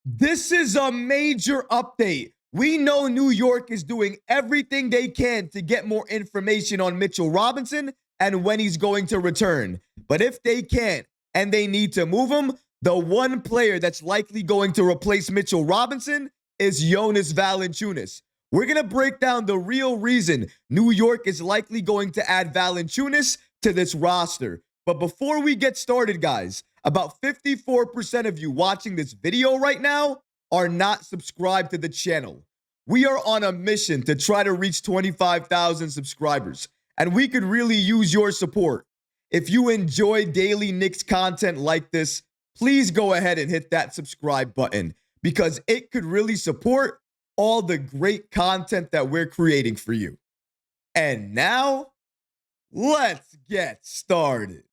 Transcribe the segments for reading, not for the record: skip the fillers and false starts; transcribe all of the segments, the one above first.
This is a major update. We know New York is doing everything they can to get more information on Mitchell Robinson and when he's going to return. But if they can't and they need to move him, the one player that's likely going to replace Mitchell Robinson is Jonas Valanciunas. We're going to break down the real reason New York is likely going to add Valanciunas to this roster. But before we get started, guys, about 54% of you watching this video right now are not subscribed to the channel. We are on a mission to try to reach 25,000 subscribers, and we could really use your support. If you enjoy daily Knicks content like this, please go ahead and hit that subscribe button because it could really support all the great content that we're creating for you. And now, let's get started.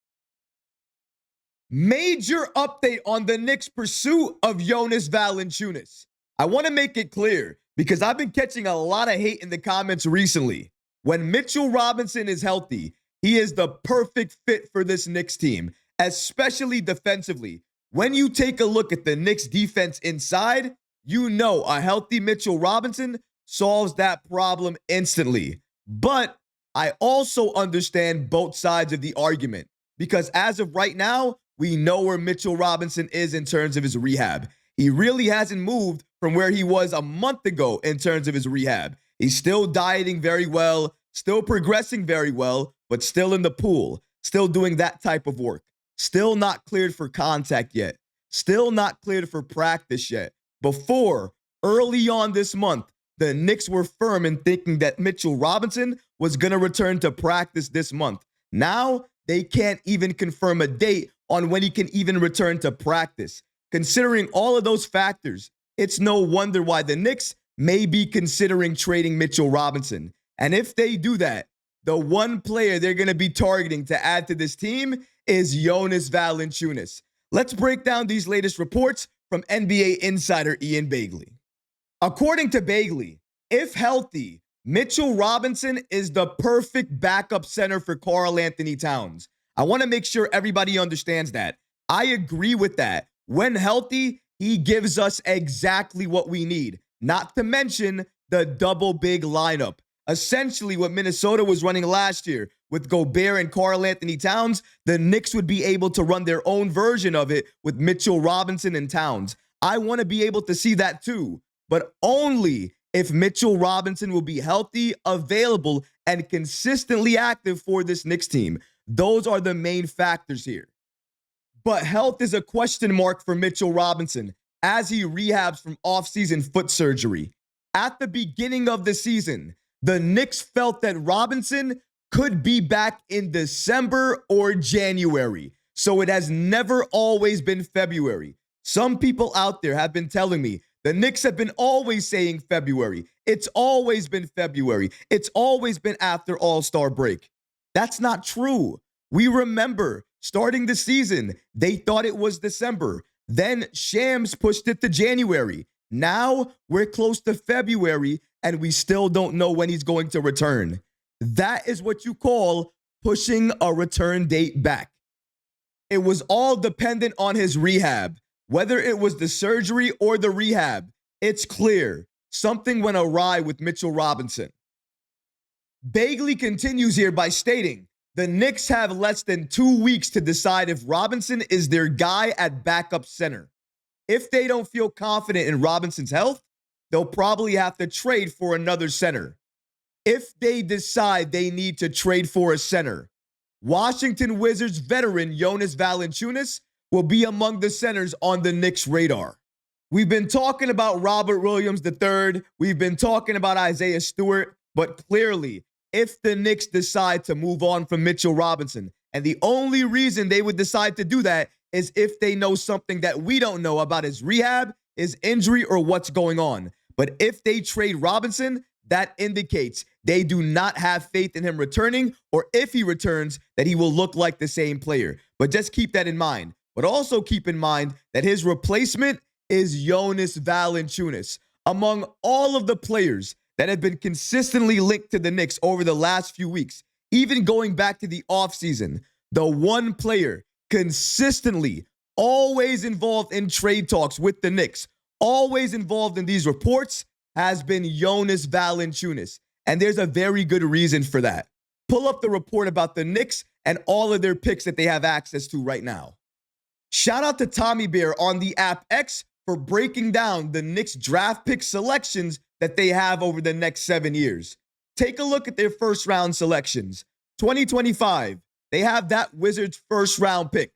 Major update on the Knicks' pursuit of Jonas Valanciunas. I want to make it clear because I've been catching a lot of hate in the comments recently. When Mitchell Robinson is healthy, he is the perfect fit for this Knicks team, especially defensively. When you take a look at the Knicks defense inside, you know a healthy Mitchell Robinson solves that problem instantly. But I also understand both sides of the argument because as of right now, we know where Mitchell Robinson is in terms of his rehab. He really hasn't moved from where he was a month ago in terms of his rehab. He's still dieting very well, still progressing very well, but still in the pool, still doing that type of work. Still not cleared for contact yet. Still not cleared for practice yet. Before, early on this month, the Knicks were firm in thinking that Mitchell Robinson was going to return to practice this month. Now, they can't even confirm a date on when he can even return to practice. Considering all of those factors, it's no wonder why the Knicks may be considering trading Mitchell Robinson. And if they do that, the one player they're going to be targeting to add to this team is Jonas Valanciunas. Let's break down these latest reports from NBA insider Ian Begley. According to Begley, if healthy, Mitchell Robinson is the perfect backup center for Karl-Anthony Towns. I want to make sure everybody understands that. I agree with that. When healthy, he gives us exactly what we need. Not to mention the double big lineup. Essentially what Minnesota was running last year with Gobert and Karl-Anthony Towns, the Knicks would be able to run their own version of it with Mitchell Robinson and Towns. I want to be able to see that too, but only if Mitchell Robinson will be healthy, available, and consistently active for this Knicks team. Those are the main factors here. But health is a question mark for Mitchell Robinson as he rehabs from offseason foot surgery. At the beginning of the season, the Knicks felt that Robinson could be back in December or January. So it has never always been February. Some people out there have been telling me the Knicks have been always saying February. It's always been February. It's always been after All-Star break. That's not true. We remember starting the season, they thought it was December. Then Shams pushed it to January. Now we're close to February and we still don't know when he's going to return. That is what you call pushing a return date back. It was all dependent on his rehab. Whether it was the surgery or the rehab, it's clear something went awry with Mitchell Robinson. Begley continues here by stating, the Knicks have less than 2 weeks to decide if Robinson is their guy at backup center. If they don't feel confident in Robinson's health, they'll probably have to trade for another center. If they decide they need to trade for a center, Washington Wizards veteran Jonas Valanciunas will be among the centers on the Knicks' radar. We've been talking about Robert Williams III. We've been talking about Isaiah Stewart. But clearly, if the Knicks decide to move on from Mitchell Robinson, and the only reason they would decide to do that is if they know something that we don't know about his rehab, his injury, or what's going on. But if they trade Robinson, that indicates they do not have faith in him returning, or if he returns, that he will look like the same player. But just keep that in mind. But also keep in mind that his replacement is Jonas Valanciunas. Among all of the players that have been consistently linked to the Knicks over the last few weeks, even going back to the offseason, the one player consistently always involved in trade talks with the Knicks, always involved in these reports has been Jonas Valanciunas. And there's a very good reason for that. Pull up the report about the Knicks and all of their picks that they have access to right now. Shout out to Mahabir on the app X for breaking down the Knicks draft pick selections that they have over the next 7 years. Take a look at their first round selections. 2025, they have that Wizards first round pick,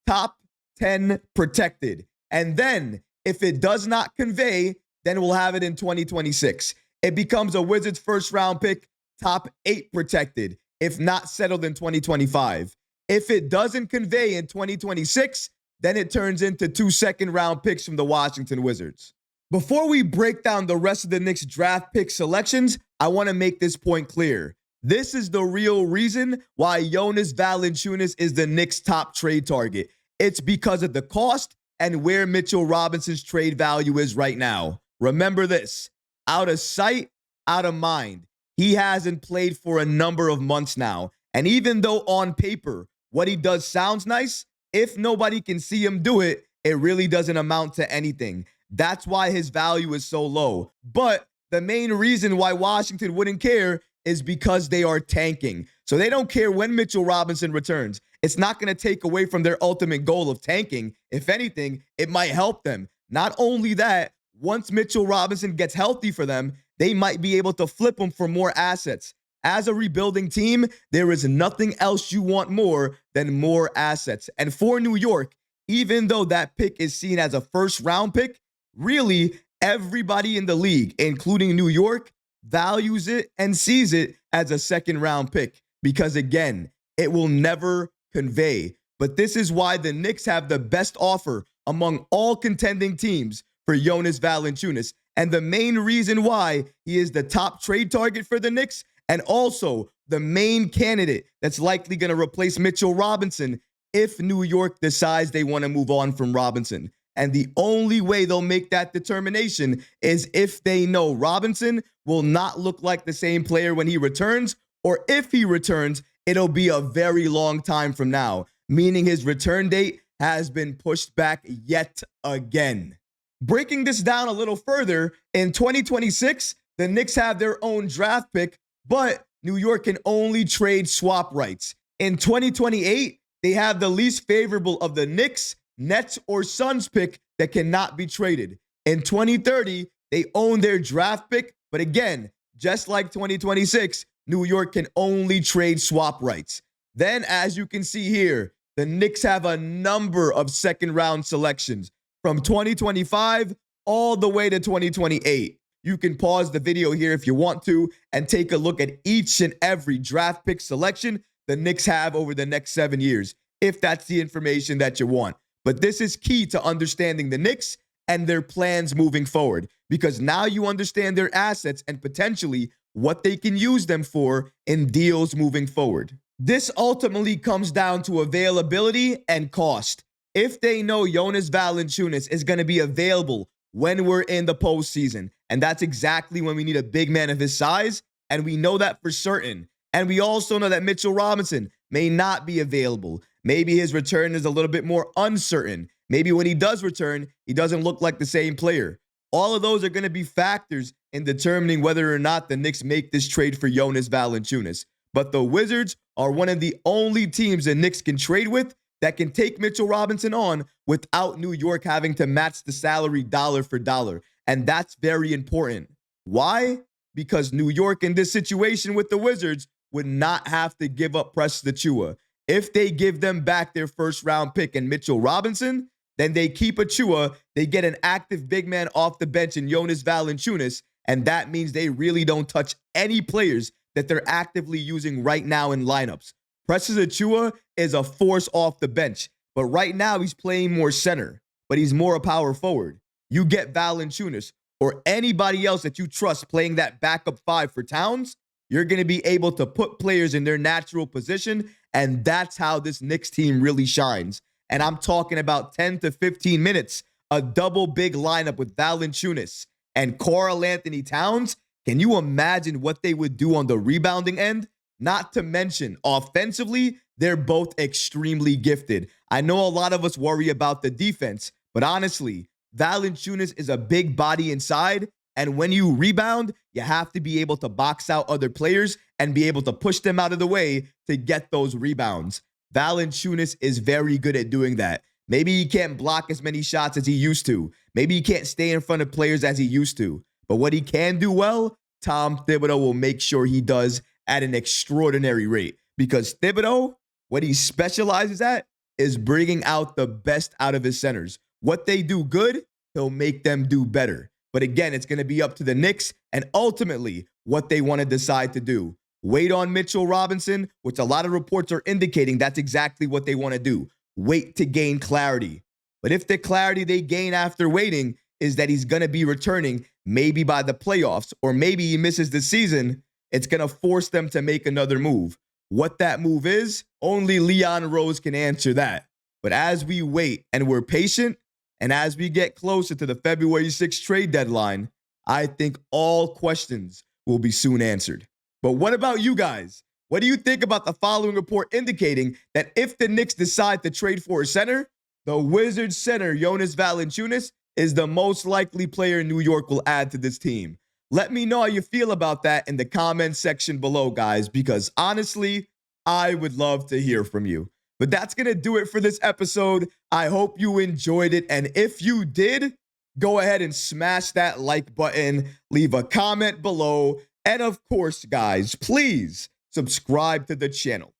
top 10 protected. And then if it does not convey, then we'll have it in 2026. It becomes a Wizards first round pick, top 8 protected, if not settled in 2025. If it doesn't convey in 2026, then it turns into 2 second-round picks from the Washington Wizards. Before we break down the rest of the Knicks draft pick selections, I want to make this point clear. This is the real reason why Jonas Valanciunas is the Knicks' top trade target. It's because of the cost and where Mitchell Robinson's trade value is right now. Remember this, out of sight, out of mind. He hasn't played for a number of months now. And even though on paper, what he does sounds nice, if nobody can see him do it, it really doesn't amount to anything. That's why his value is so low. But the main reason why Washington wouldn't care is because they are tanking. So they don't care when Mitchell Robinson returns. It's not going to take away from their ultimate goal of tanking. If anything, it might help them. Not only that, once Mitchell Robinson gets healthy for them, they might be able to flip him for more assets. As a rebuilding team, there is nothing else you want more than more assets. And for New York, even though that pick is seen as a first-round pick, really everybody in the league, including New York, values it and sees it as a second-round pick because, again, it will never convey. But this is why the Knicks have the best offer among all contending teams for Jonas Valanciunas. And the main reason why he is the top trade target for the Knicks and also the main candidate that's likely going to replace Mitchell Robinson if New York decides they want to move on from Robinson. And the only way they'll make that determination is if they know Robinson will not look like the same player when he returns, or if he returns, it'll be a very long time from now, meaning his return date has been pushed back yet again. Breaking this down a little further, in 2026, the Knicks have their own draft pick, but New York can only trade swap rights. In 2028, they have the least favorable of the Knicks, Nets, or Suns pick that cannot be traded. In 2030, they own their draft pick, but again, just like 2026, New York can only trade swap rights. Then, as you can see here, the Knicks have a number of second-round selections from 2025 all the way to 2028. You can pause the video here if you want to and take a look at each and every draft pick selection the Knicks have over the next 7 years, if that's the information that you want. But this is key to understanding the Knicks and their plans moving forward, because now you understand their assets and potentially what they can use them for in deals moving forward. This ultimately comes down to availability and cost. If they know Jonas Valanciunas is going to be available when we're in the postseason, and that's exactly when we need a big man of his size, and we know that for certain. And we also know that Mitchell Robinson may not be available. Maybe his return is a little bit more uncertain. Maybe when he does return, he doesn't look like the same player. All of those are going to be factors in determining whether or not the Knicks make this trade for Jonas Valanciunas. But the Wizards are one of the only teams the Knicks can trade with that can take Mitchell Robinson on without New York having to match the salary dollar for dollar. And that's very important. Why? Because New York in this situation with the Wizards would not have to give up Precious Achiuwa. If they give them back their first round pick and Mitchell Robinson, then they keep Achiuwa, they get an active big man off the bench in Jonas Valanciunas, and that means they really don't touch any players that they're actively using right now in lineups. Precious Achiuwa is a force off the bench, but right now he's playing more center, but he's more a power forward. You get Valanciunas or anybody else that you trust playing that backup five for Towns, you're going to be able to put players in their natural position, and that's how this Knicks team really shines. And I'm talking about 10 to 15 minutes, a double big lineup with Valanciunas and Karl Anthony Towns. Can you imagine what they would do on the rebounding end? Not to mention, offensively, they're both extremely gifted. I know a lot of us worry about the defense, but honestly, Valanciunas is a big body inside, and when you rebound, you have to be able to box out other players and be able to push them out of the way to get those rebounds. Valanciunas is very good at doing that. Maybe he can't block as many shots as he used to. Maybe he can't stay in front of players as he used to. But what he can do well, Tom Thibodeau will make sure he does at an extraordinary rate. Because Thibodeau, what he specializes at is bringing out the best out of his centers. What they do good, he'll make them do better. But again, it's going to be up to the Knicks and ultimately what they want to decide to do. Wait on Mitchell Robinson, which a lot of reports are indicating that's exactly what they want to do. Wait to gain clarity. But if the clarity they gain after waiting is that he's going to be returning maybe by the playoffs or maybe he misses the season, it's going to force them to make another move. What that move is, only Leon Rose can answer that. But as we wait and we're patient, and as we get closer to the February 6th trade deadline, I think all questions will be soon answered. But what about you guys? What do you think about the following report indicating that if the Knicks decide to trade for a center, the Wizards center, Jonas Valanciunas, is the most likely player New York will add to this team? Let me know how you feel about that in the comments section below, guys, because honestly, I would love to hear from you. But that's going to do it for this episode. I hope you enjoyed it. And if you did, go ahead and smash that like button, leave a comment below. And of course, guys, please subscribe to the channel.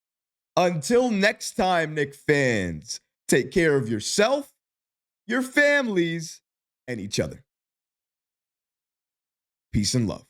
Until next time, Knicks fans, take care of yourself, your families, and each other. Peace and love.